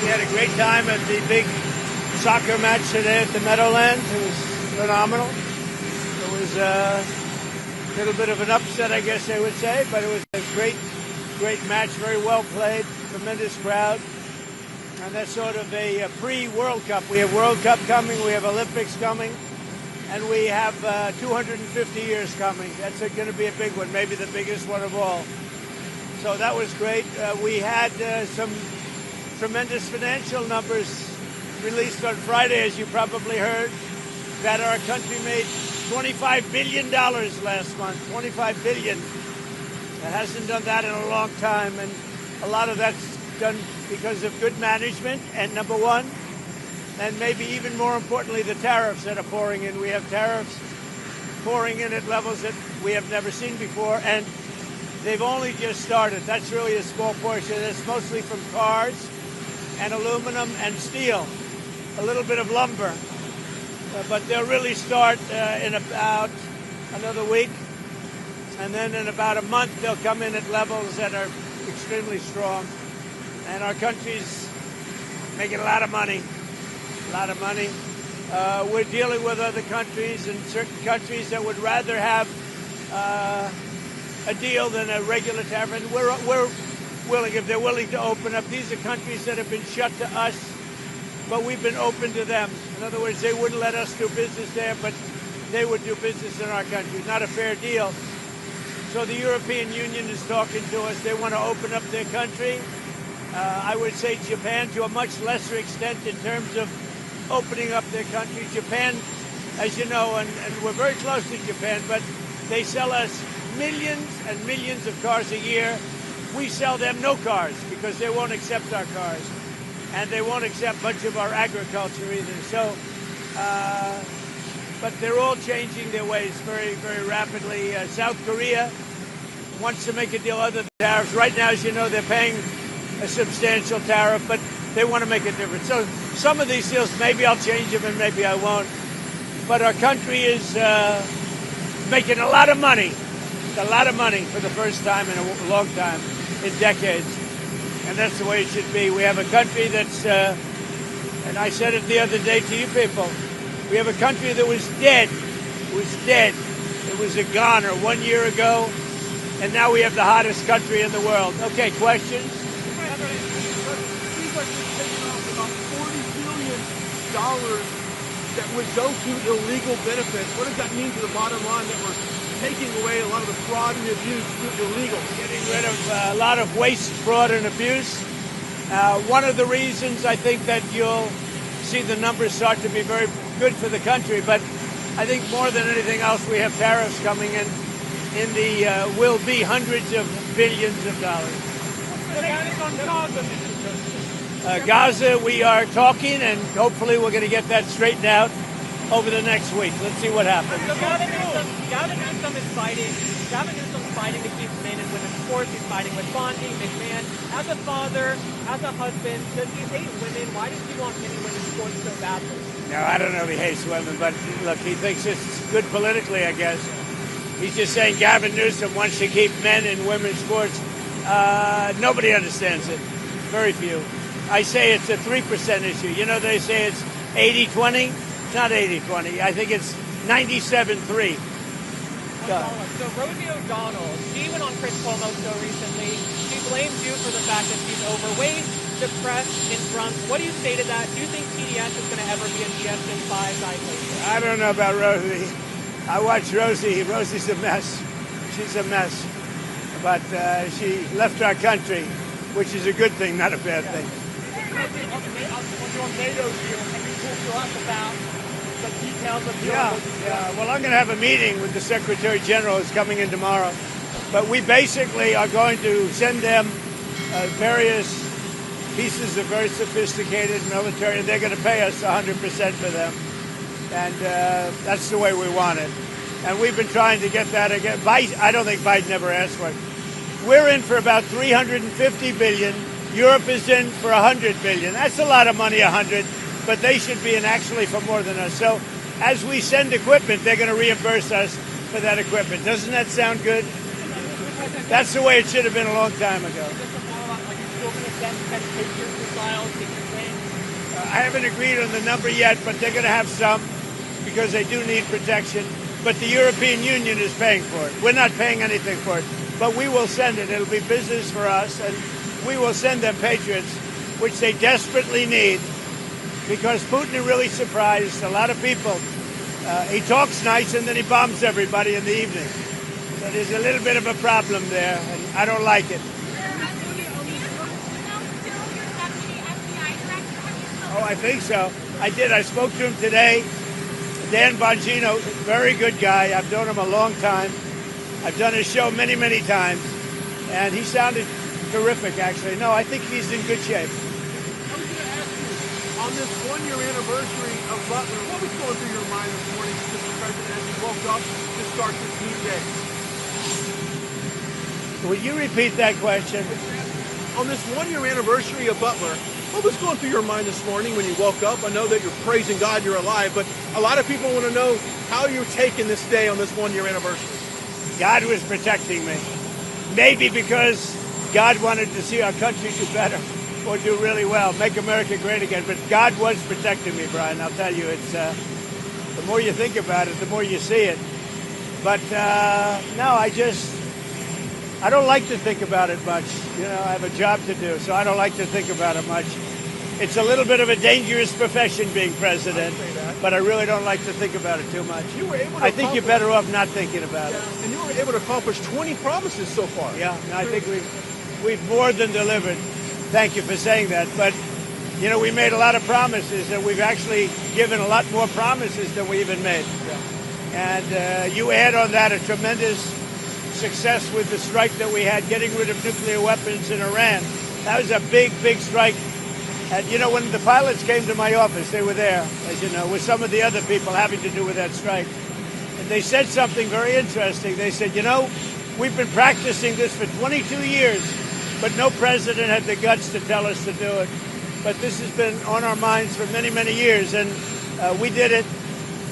We had a great time at the big soccer match today at the Meadowlands. It was phenomenal. It was a little bit of an upset, I guess I would say, but it was a great match, very well played, tremendous crowd. And that's sort of a pre-World Cup. We have World Cup coming, we have Olympics coming, and we have 250 years coming. That's going to be a big one, maybe the biggest one of all. So that was great. We had some tremendous financial numbers released on Friday, as you probably heard, that our country made $25 billion last month. $25 billion. It hasn't done that in a long time, and a lot of that's done because of good management, and number one, and maybe even more importantly, the tariffs that are pouring in. We have tariffs pouring in at levels that we have never seen before, and they've only just started. That's really a small portion. It's mostly from cars and aluminum and steel, a little bit of lumber. But they'll really start in about another week. And then in about a month, they'll come in at levels that are extremely strong. And our country's making a lot of money, We're dealing with other countries and certain countries that would rather have a deal than a regular tariff. And we're willing, if they're willing to open up. These are countries that have been shut to us, but we've been open to them. In other words, they wouldn't let us do business there, but they would do business in our country. Not a fair deal. So the European Union is talking to us. They want to open up their country. I would say Japan to a much lesser extent in terms of opening up their country. Japan, as you know, and we're very close to Japan, but they sell us millions and millions of cars a year. We sell them no cars because they won't accept our cars. And they won't accept much of our agriculture either. So, but they're all changing their ways very, very rapidly. South Korea wants to make a deal other than tariffs. Right now, as you know, they're paying a substantial tariff, but they want to make a difference. So some of these deals, maybe I'll change them and maybe I won't. But our country is making a lot of money for the first time in a long time, in decades. And that's the way it should be. We have a country that's, and I said it the other day to you people, we have a country that was dead. It was dead. It was a goner 1 year ago, and now we have the hottest country in the world. Okay, questions? About $40 billion that would go to illegal benefits. What does that mean to the bottom line that we're taking away a lot of the fraud and abuse through illegal? Getting rid of a lot of waste, fraud, and abuse. One of the reasons I think that you'll see the numbers start to be very good for the country, but I think more than anything else, we have tariffs coming in the will be hundreds of billions of dollars. Gaza, we are talking, and hopefully we're going to get that straightened out over the next week. Let's see what happens. Gavin Newsom is fighting to keep men and women in sports. He's fighting with Bondi, McMahon. As a father, as a husband, does he hate women? Why does he want men and women in sports so badly? No, I don't know if he hates women, but look, he thinks it's good politically, I guess. He's just saying Gavin Newsom wants to keep men in women's sports. Nobody understands it. Very few. I say it's a 3% issue. You know, they say it's 80-20. It's not 80-20. I think it's 97-3. So Rosie O'Donnell, she went on Chris Cuomo show recently. She blamed you for the fact that she's overweight, depressed, and drunk. What do you say to that? Do you think TDS is going to ever be a DSM-5 diagnosis? I don't know about Rosie. I watch Rosie. Rosie's a mess. She's a mess. But she left our country, which is a good thing, not a bad thing. Yeah. Well, I'm going to have a meeting with the Secretary General who's coming in tomorrow. But we basically are going to send them various pieces of very sophisticated military, and they're going to pay us 100% for them. And that's the way we want it. And we've been trying to get that again. I don't think Biden ever asked for it. We're in for about $350 billion. Europe is in for $100 billion. That's a lot of money, 100, but they should be in actually for more than us. So as we send equipment, they're going to reimburse us for that equipment. Doesn't that sound good? That's the way it should have been a long time ago. I haven't agreed on the number yet, but they're going to have some because they do need protection. But the European Union is paying for it. We're not paying anything for it, but we will send it. It'll be business for us, and we will send them Patriots, which they desperately need, because Putin really surprised a lot of people. He talks nice, and then he bombs everybody in the evening. So there's a little bit of a problem there, and I don't like it. Oh, I think so. I did. I spoke to him today. Dan Bongino, very good guy. I've known him a long time. I've done his show many, many times. And he sounded terrific, actually. No, I think he's in good shape. I was going to ask you, on this one-year anniversary of Butler, what was going through your mind this morning, Mr. President, as you woke up to start this new day? Would you repeat that question? On this one-year anniversary of Butler, what was going through your mind this morning when you woke up? I know that you're praising God you're alive, but a lot of people want to know how you're taking this day on this one-year anniversary. God was protecting me. Maybe because God wanted to see our country do better or do really well, make America great again. But God was protecting me, Brian. I'll tell you, it's the more you think about it, the more you see it. But no, I don't like to think about it much. You know, I have a job to do, so I don't like to think about it much. It's a little bit of a dangerous profession being president, but I really don't like to think about it too much. I think you're better off not thinking about it. And you were able to accomplish 20 promises so far. Yeah, I think we've more than delivered. Thank you for saying that. But, you know, we made a lot of promises, and we've actually given a lot more promises than we even made. Yeah. And you add on that a tremendous success with the strike that we had, getting rid of nuclear weapons in Iran. That was a big, big strike. And, you know, when the pilots came to my office, they were there, as you know, with some of the other people having to do with that strike. And they said something very interesting. They said, you know, we've been practicing this for 22 years, but no president had the guts to tell us to do it. But this has been on our minds for many, many years, and we did it.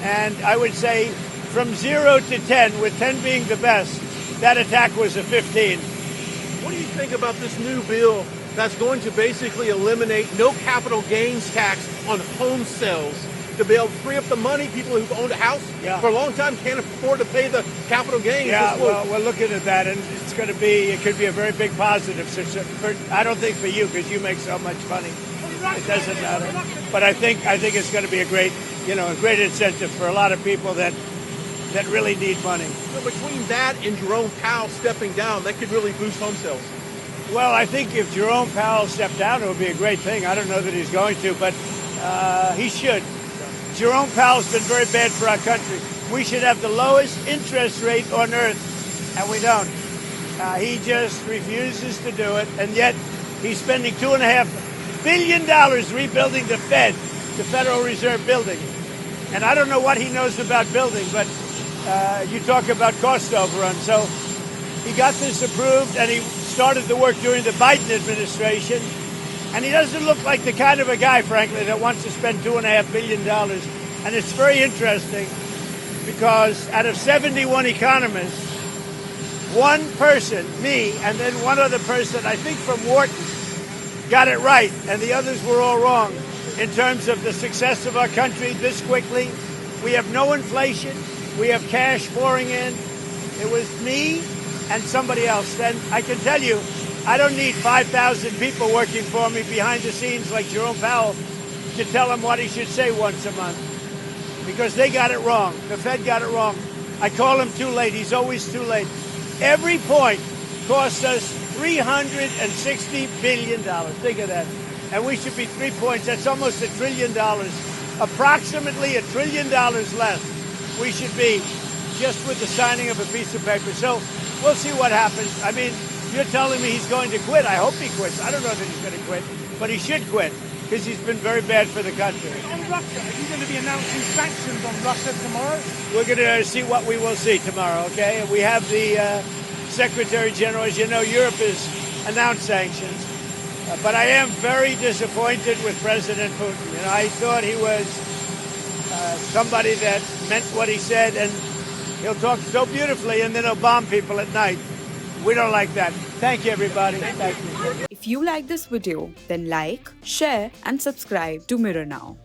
And I would say from 0 to 10, with 10 being the best, that attack was a 15. What do you think about this new bill that's going to basically eliminate no capital gains tax on home sales to be able to free up the money? People who've owned a house for a long time can't afford to pay the capital gains. Yeah, well, we're looking at that, and it could be a very big positive. I don't think for you, because you make so much money, it doesn't matter. But I think it's going to be a great incentive for a lot of people that really need money. So between that and Jerome Powell stepping down, that could really boost home sales. Well, I think if Jerome Powell stepped down, it would be a great thing. I don't know that he's going to, but he should. Jerome Powell's been very bad for our country. We should have the lowest interest rate on earth, and we don't. He just refuses to do it, and yet he's spending $2.5 billion rebuilding the Fed, the Federal Reserve building. And I don't know what he knows about building, but you talk about cost overrun. So he got this approved, and he started the work during the Biden administration. And he doesn't look like the kind of a guy, frankly, that wants to spend $2.5 billion. And it's very interesting because out of 71 economists, one person, me, and then one other person, I think from Wharton, got it right. And the others were all wrong in terms of the success of our country this quickly. We have no inflation. We have cash pouring in. It was me and somebody else. And I can tell you, I don't need 5,000 people working for me behind the scenes like Jerome Powell to tell him what he should say once a month, because they got it wrong. The Fed got it wrong. I call him too late. He's always too late. Every point cost us $360 billion. Think of that. And we should be 3 points. That's almost $1 trillion. Approximately $1 trillion less we should be just with the signing of a piece of paper. So we'll see what happens. I mean, you're telling me he's going to quit. I hope he quits. I don't know that he's going to quit, but he should quit because he's been very bad for the country. On Russia, are you going to be announcing sanctions on Russia tomorrow? We're going to see what we will see tomorrow, okay? We have the Secretary General. As you know, Europe has announced sanctions. But I am very disappointed with President Putin. You know, I thought he was somebody that meant what he said, and he'll talk so beautifully, and then he'll bomb people at night. We don't like that. Thank you, everybody. Thank you. If you like this video, then like, share and subscribe to Mirror Now.